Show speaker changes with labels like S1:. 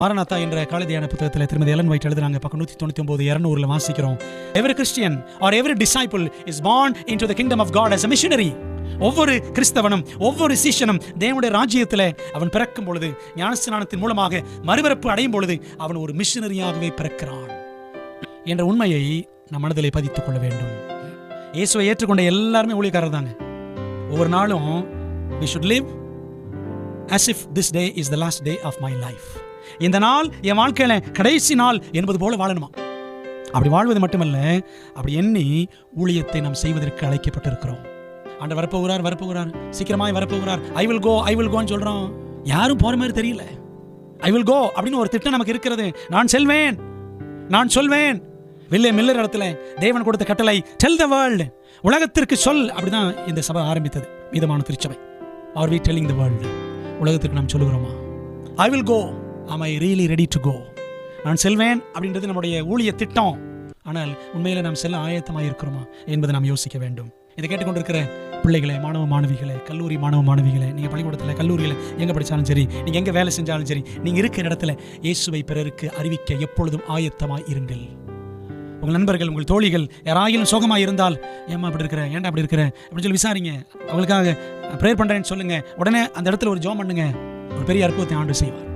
S1: மாரநாத்தா என்ற காலதியான புத்தகத்தில் திருமதி எலன் ஒயிட் எழுதுறாங்க. பக்கம் 199 200 வாசிக்கிறோம். Every Christian or every disciple is born into the kingdom of God as a missionary. ஒவ்வொரு கிறிஸ்தவனும் ஒவ்வொரு சீஷனும் தேவனுடைய ராஜ்யத்தில் அவன் பிறக்கும் பொழுது, ஞானஸ்நானத்தின் மூலமாக மறுபிறப்பு அடையும் பொழுது அவன் ஒரு மிஷனரியாகவே பிறக்கிறான் என்ற உண்மையை நம் மனதிலே பதித்துக் கொள்ள வேண்டும். இயேசுவை ஏற்றுக்கொண்ட எல்லாருமே ஊழியக்காரர் தாங்க. ஒவ்வொரு நாளும் we should live as if this day is the last day of my life. இந்த நாள் என் வாழ்க்கையில கடைசி நாள் என்பது போல வாழணுமா? அப்படி வாழ்வது மட்டுமல்ல, அப்படி எண்ணி ஊழியத்தை நாம் செய்வதற்கு அழைக்கப்பட்டிருக்கிறோம். ஆண்டவர் வரப்போகிறார், சீக்கிரமாய் வரப்போகிறார். ஐ வில் கோன்னு சொல்றோம். யாரும் போற மாதிரி தெரியல. ஐ வில் கோ அப்படின்னு ஒரு திட்டம் நமக்கு இருக்கிறது. நான் சொல்வேன். வில்லியம் மில்லர் இடத்துல தேவன் கொடுத்த கட்டளை டெல் த வேர்ல்ட், உலகத்திற்கு சொல். அப்படிதான் இந்த சபை ஆரம்பித்தது, மீதமான திருச்சபை. Are we telling the world? உலகத்திற்கு நாம் சொல்லுகிறோமா? I will go, am I really ready to go? நான் செல்வேன் அப்படின்றது நம்முடைய ஊழிய திட்டம். ஆனால் உண்மையில நாம் செல்ல ஆயத்தமாக இருக்கிறோமா என்பதை நாம் யோசிக்க வேண்டும். இதை கேட்டுக்கொண்டிருக்கிற பிள்ளைகளே, மாணவ மாணவிகளே, கல்லூரி மாணவ மாணவிகளே, நீங்கள் பள்ளிக்கூடத்தில் கல்லூரியில் எங்கே படித்தாலும் சரி, நீங்கள் எங்கே வேலை செஞ்சாலும் சரி, நீங்கள் இருக்கிற இடத்துல இயேசுவை பிறருக்கு அறிவிக்க எப்பொழுதும் ஆயத்தமாக இருங்கள். உங்கள் நண்பர்கள், உங்கள் தோழிகள் யாராயிலும் சோகமாக இருந்தால், ஏமா அப்படி இருக்கிற, ஏன்டா அப்படி இருக்கிற அப்படின்னு சொல்லி விசாரிங்க. அவங்களுக்காக ப்ரேயர் பண்ணுறேன்னு சொல்லுங்க. உடனே அந்த இடத்துல ஒரு ஜெபம் பண்ணுங்க. ஒரு பெரிய அற்புதத்தை ஆண்டவர் செய்வார்.